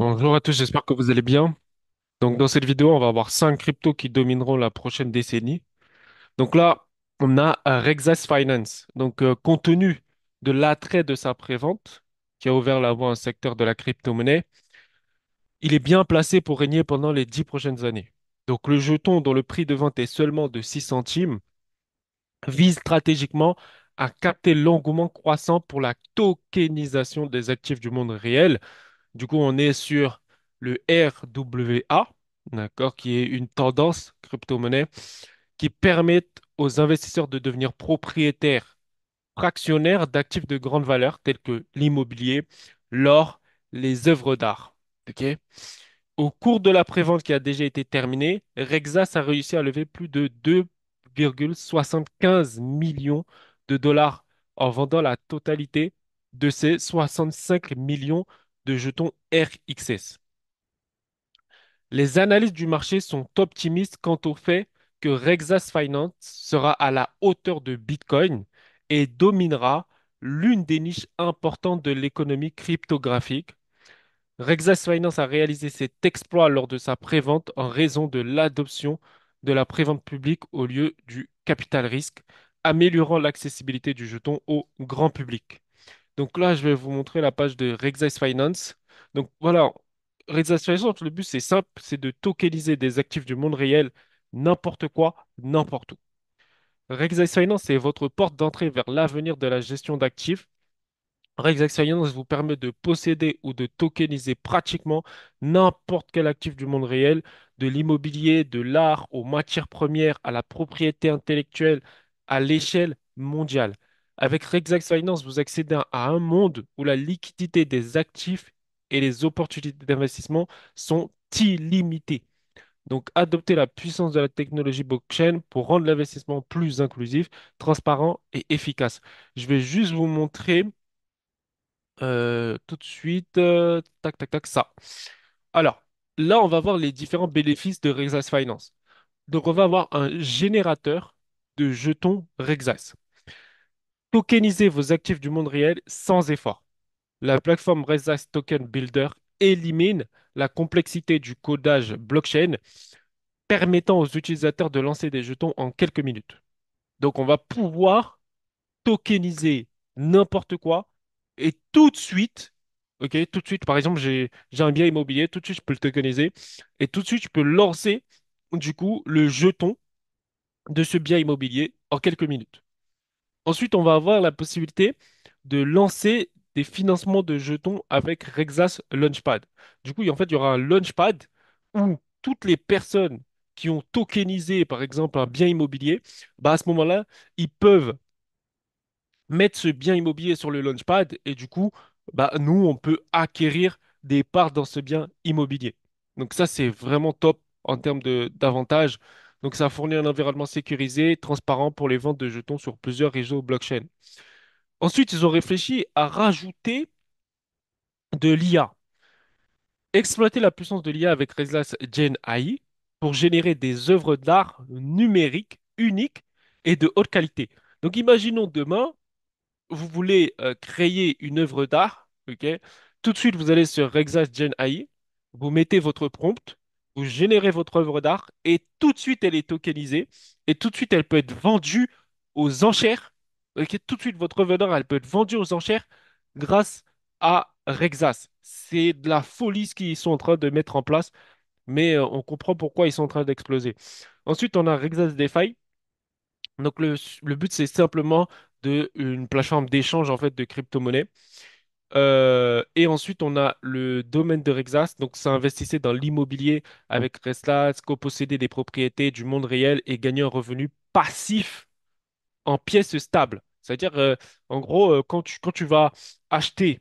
Bonjour à tous, j'espère que vous allez bien. Donc dans cette vidéo, on va voir 5 cryptos qui domineront la prochaine décennie. Donc là, on a Rexas Finance. Donc compte tenu de l'attrait de sa prévente, qui a ouvert la voie à un secteur de la crypto-monnaie, il est bien placé pour régner pendant les 10 prochaines années. Donc le jeton dont le prix de vente est seulement de 6 centimes vise stratégiquement à capter l'engouement croissant pour la tokenisation des actifs du monde réel. Du coup, on est sur le RWA, d'accord, qui est une tendance crypto-monnaie qui permet aux investisseurs de devenir propriétaires fractionnaires d'actifs de grande valeur tels que l'immobilier, l'or, les œuvres d'art. Ok. Au cours de la prévente qui a déjà été terminée, Rexas a réussi à lever plus de 2,75 millions de dollars en vendant la totalité de ses 65 millions de jetons RXS. Les analystes du marché sont optimistes quant au fait que Rexas Finance sera à la hauteur de Bitcoin et dominera l'une des niches importantes de l'économie cryptographique. Rexas Finance a réalisé cet exploit lors de sa prévente en raison de l'adoption de la prévente publique au lieu du capital risque, améliorant l'accessibilité du jeton au grand public. Donc là, je vais vous montrer la page de Rexas Finance. Donc voilà, Rexas Finance, le but c'est simple, c'est de tokeniser des actifs du monde réel, n'importe quoi, n'importe où. Rexas Finance, c'est votre porte d'entrée vers l'avenir de la gestion d'actifs. Rexas vous permet de posséder ou de tokeniser pratiquement n'importe quel actif du monde réel, de l'immobilier, de l'art, aux matières premières, à la propriété intellectuelle, à l'échelle mondiale. Avec Rexas Finance, vous accédez à un monde où la liquidité des actifs et les opportunités d'investissement sont illimitées. Donc, adoptez la puissance de la technologie blockchain pour rendre l'investissement plus inclusif, transparent et efficace. Je vais juste vous montrer tout de suite, tac, tac, tac, ça. Alors, là, on va voir les différents bénéfices de Rexas Finance. Donc, on va avoir un générateur de jetons Rexas. Tokenisez vos actifs du monde réel sans effort. La plateforme Rexas Token Builder élimine la complexité du codage blockchain, permettant aux utilisateurs de lancer des jetons en quelques minutes. Donc, on va pouvoir tokeniser n'importe quoi et tout de suite, ok, tout de suite, par exemple, j'ai un bien immobilier, tout de suite, je peux le tokeniser et tout de suite, je peux lancer, du coup, le jeton de ce bien immobilier en quelques minutes. Ensuite, on va avoir la possibilité de lancer des financements de jetons avec Rexas Launchpad. Du coup, en fait, il y aura un Launchpad où toutes les personnes qui ont tokenisé, par exemple, un bien immobilier, bah, à ce moment-là, ils peuvent mettre ce bien immobilier sur le Launchpad et du coup, bah, nous, on peut acquérir des parts dans ce bien immobilier. Donc ça, c'est vraiment top en termes d'avantages. Donc ça fournit un environnement sécurisé, transparent pour les ventes de jetons sur plusieurs réseaux blockchain. Ensuite, ils ont réfléchi à rajouter de l'IA. Exploiter la puissance de l'IA avec Reslas Gen AI pour générer des œuvres d'art numériques uniques et de haute qualité. Donc imaginons demain, vous voulez créer une œuvre d'art, ok? Tout de suite, vous allez sur Rexas Gen AI, vous mettez votre prompt, vous générez votre œuvre d'art et tout de suite, elle est tokenisée et tout de suite, elle peut être vendue aux enchères. Ok. Tout de suite, votre œuvre d'art, elle peut être vendue aux enchères grâce à Rexas. C'est de la folie ce qu'ils sont en train de mettre en place, mais on comprend pourquoi ils sont en train d'exploser. Ensuite, on a Rexas DeFi. Donc le but, c'est simplement une plateforme d'échange en fait de crypto-monnaies. Et ensuite, on a le domaine de Rexas. Donc, ça investissait dans l'immobilier avec Reslas, coposséder des propriétés du monde réel et gagner un revenu passif en pièces stables. C'est-à-dire, en gros, quand tu vas acheter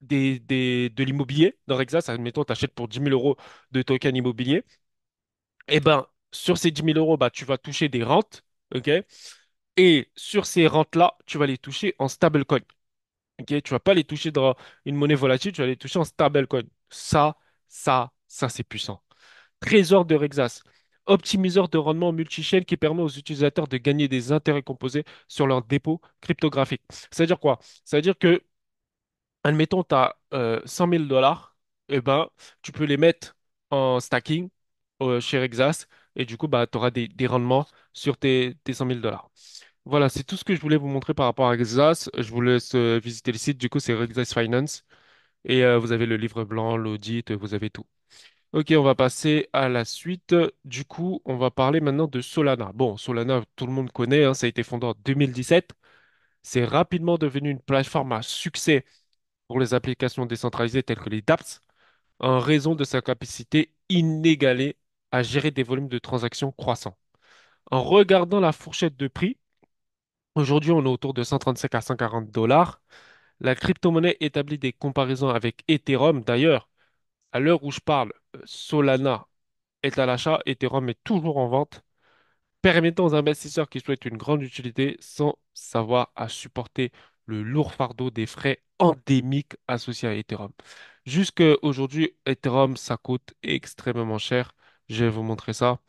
de l'immobilier dans Rexas, admettons, tu achètes pour 10 000 € de token immobilier, et ben, sur ces 10 000 €, bah, tu vas toucher des rentes. OK? Et sur ces rentes-là, tu vas les toucher en stablecoin. Ok, tu vas pas les toucher dans une monnaie volatile, tu vas les toucher en stablecoin. Ça, c'est puissant. Trésor de Rexas. Optimiseur de rendement multi-chaîne qui permet aux utilisateurs de gagner des intérêts composés sur leur dépôt cryptographique. C'est-à-dire quoi? C'est-à-dire que, admettons, tu as 100 000 $. eh ben, tu peux les mettre en stacking chez Rexas et du coup, bah, tu auras des rendements sur tes 100 000 dollars. Voilà, c'est tout ce que je voulais vous montrer par rapport à Rexas. Je vous laisse visiter le site. Du coup, c'est Rexas Finance et vous avez le livre blanc, l'audit, vous avez tout. Ok, on va passer à la suite. Du coup, on va parler maintenant de Solana. Bon, Solana, tout le monde connaît, hein, ça a été fondé en 2017. C'est rapidement devenu une plateforme à succès pour les applications décentralisées telles que les dApps, en raison de sa capacité inégalée à gérer des volumes de transactions croissants. En regardant la fourchette de prix, aujourd'hui on est autour de 135 à 140 dollars. La crypto-monnaie établit des comparaisons avec Ethereum. D'ailleurs, à l'heure où je parle, Solana est à l'achat, Ethereum est toujours en vente, permettant aux investisseurs qui souhaitent une grande utilité sans savoir à supporter le lourd fardeau des frais endémiques associés à Ethereum. Jusqu'à aujourd'hui, Ethereum, ça coûte extrêmement cher. Je vais vous montrer ça.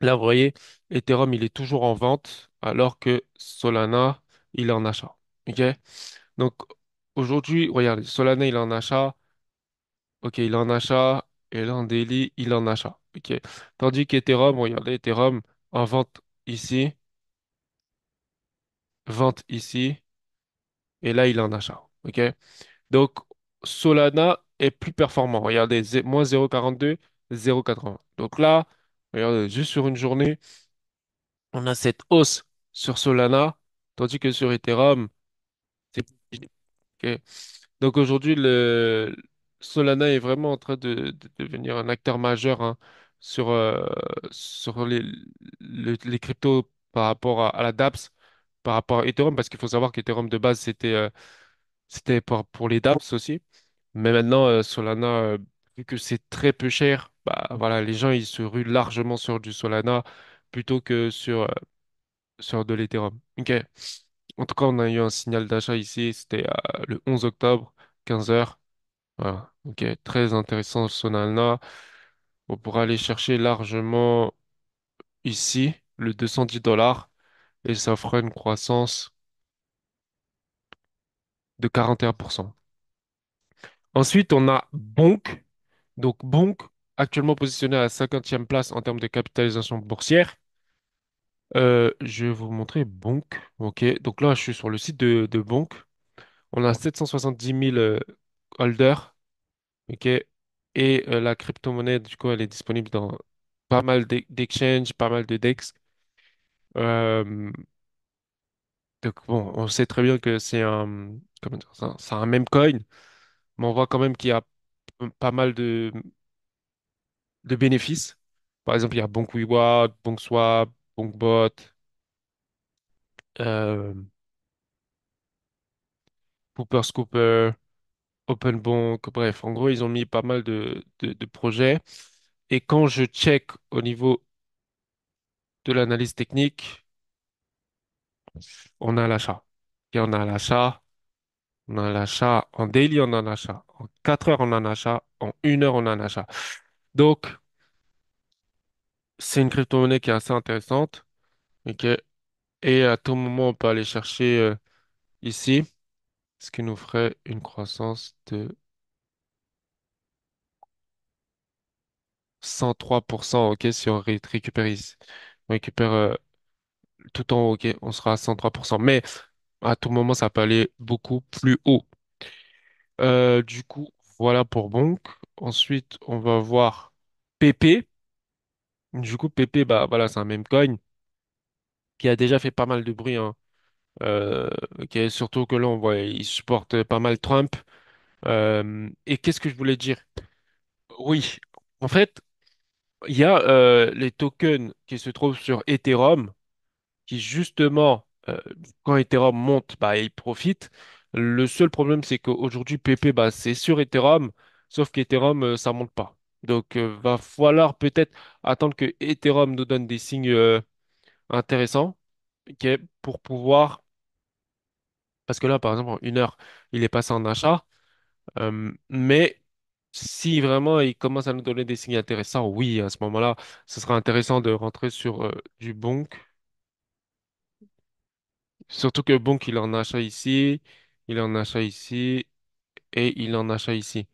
Là, vous voyez, Ethereum, il est toujours en vente, alors que Solana, il est en achat. OK? Donc, aujourd'hui, regardez, Solana, il est en achat. OK, il est en achat. Et là, en daily, il est en achat. OK. Tandis qu'Ethereum, regardez, Ethereum, en vente ici, vente ici, et là, il est en achat. OK? Donc, Solana est plus performant. Regardez, moins 0,42, 0,80. Donc là, regardez, juste sur une journée, on a cette hausse sur Solana, tandis que sur Ethereum, c'est plus. OK. Donc aujourd'hui, le Solana est vraiment en train de devenir un acteur majeur hein, sur les cryptos par rapport à la dApps, par rapport à Ethereum, parce qu'il faut savoir qu'Ethereum de base, c'était pour les dApps aussi. Mais maintenant, Solana, vu que c'est très peu cher, bah voilà, les gens ils se ruent largement sur du Solana plutôt que sur de l'Ethereum. Ok. En tout cas, on a eu un signal d'achat ici, c'était le 11 octobre, 15 heures. Voilà. Ok, très intéressant Solana. On pourra aller chercher largement ici le 210 dollars et ça fera une croissance de 41%. Ensuite, on a Bonk. Donc Bonk, actuellement positionné à la 50e place en termes de capitalisation boursière. Je vais vous montrer Bonk. Ok, donc là, je suis sur le site de Bonk. On a 770 000 holders. Ok, et la crypto-monnaie, du coup, elle est disponible dans pas mal d'exchanges, pas mal de DEX. Euh, donc bon, on sait très bien que c'est comment dire ça, c'est un meme coin, mais on voit quand même qu'il y a pas mal de bénéfices. Par exemple, il y a Bonk Reward, Bonk Swap, Bonk Bot, euh, Pooper Scooper, Open Bonk. Bref, en gros, ils ont mis pas mal de projets. Et quand je check au niveau de l'analyse technique, on a l'achat. Et on a l'achat, on a l'achat en daily, on a un achat. En 4 heures, on a un achat. En 1 heure, on a un achat. Donc, c'est une crypto-monnaie qui est assez intéressante. Ok. Et à tout moment, on peut aller chercher ici, ce qui nous ferait une croissance de 103%. Ok, si on récupère ici. On récupère tout en haut, ok, on sera à 103%. Mais à tout moment, ça peut aller beaucoup plus haut. Du coup, voilà pour Bonk. Ensuite, on va voir PP. Du coup, PP, bah voilà, c'est un meme coin qui a déjà fait pas mal de bruit, hein. Ok, surtout que là, on voit, il supporte pas mal Trump. Et qu'est-ce que je voulais dire? Oui, en fait, il y a les tokens qui se trouvent sur Ethereum, qui justement, quand Ethereum monte, bah, ils profitent. Le seul problème, c'est qu'aujourd'hui, PP, bah, c'est sur Ethereum, sauf qu'Ethereum, ça monte pas. Donc, va falloir peut-être attendre que Ethereum nous donne des signes intéressants, ok, pour pouvoir, parce que là, par exemple, en 1 heure, il est passé en achat. Mais si vraiment il commence à nous donner des signes intéressants, oui, à ce moment-là, ce sera intéressant de rentrer sur du Bonk. Surtout que Bonk, il en achat ici, il en achat ici et il en achat ici.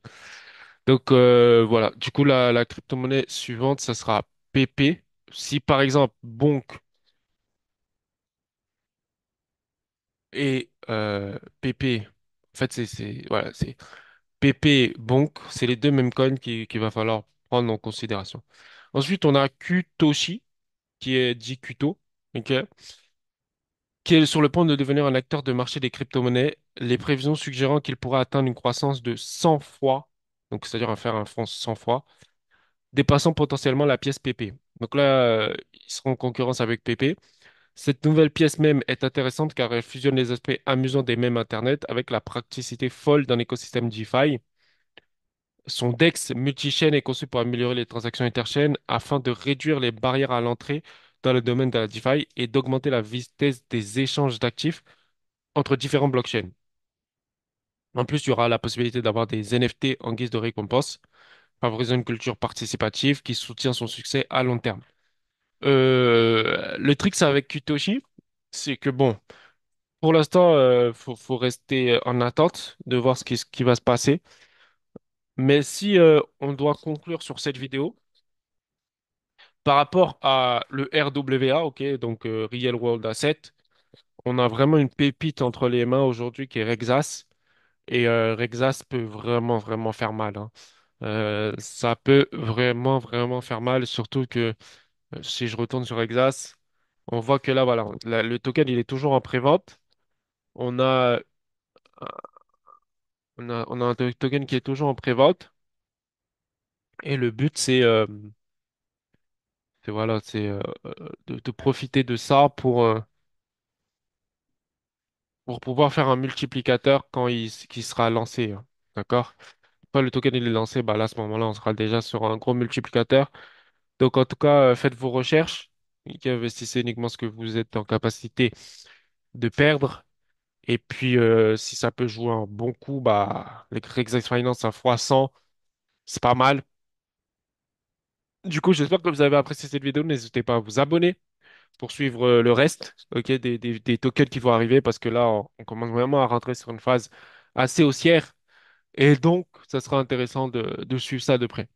Donc voilà, du coup la crypto-monnaie suivante, ça sera PP. Si par exemple Bonk et PP, en fait voilà, c'est PP, Bonk, c'est les deux mêmes coins qu'il va falloir prendre en considération. Ensuite, on a Kutoshi, qui est dit Kuto, ok, qui est sur le point de devenir un acteur de marché des crypto-monnaies, les prévisions suggérant qu'il pourra atteindre une croissance de 100 fois, donc c'est-à-dire faire un fonds 100 fois, dépassant potentiellement la pièce PP. Donc là, ils seront en concurrence avec PP. Cette nouvelle pièce même est intéressante car elle fusionne les aspects amusants des mèmes Internet avec la praticité folle d'un écosystème DeFi. Son DEX multi-chaîne est conçu pour améliorer les transactions interchaînes afin de réduire les barrières à l'entrée dans le domaine de la DeFi et d'augmenter la vitesse des échanges d'actifs entre différents blockchains. En plus, il y aura la possibilité d'avoir des NFT en guise de récompense, favorisant une culture participative qui soutient son succès à long terme. Le truc, c'est avec Kutoshi, c'est que bon, pour l'instant, faut rester en attente de voir ce qui va se passer. Mais si on doit conclure sur cette vidéo, par rapport à le RWA, ok, donc Real World Asset, on a vraiment une pépite entre les mains aujourd'hui qui est Rexas. Et Rexas peut vraiment, vraiment faire mal, hein. Ça peut vraiment, vraiment faire mal, surtout que si je retourne sur Rexas, on voit que là, voilà, le token, il est toujours en pré-vente. On a, on a un token qui est toujours en pré-vente. Et le but, voilà, de profiter de ça pour pouvoir faire un multiplicateur quand qui sera lancé, hein. D'accord? Quand le token il est lancé, bah là, à ce moment-là, on sera déjà sur un gros multiplicateur. Donc, en tout cas, faites vos recherches et investissez uniquement ce que vous êtes en capacité de perdre. Et puis, si ça peut jouer un bon coup, bah, les Exact Finance à x100, c'est pas mal. Du coup, j'espère que vous avez apprécié cette vidéo. N'hésitez pas à vous abonner pour suivre le reste, ok, des tokens qui vont arriver parce que là, on commence vraiment à rentrer sur une phase assez haussière et donc, ça sera intéressant de suivre ça de près.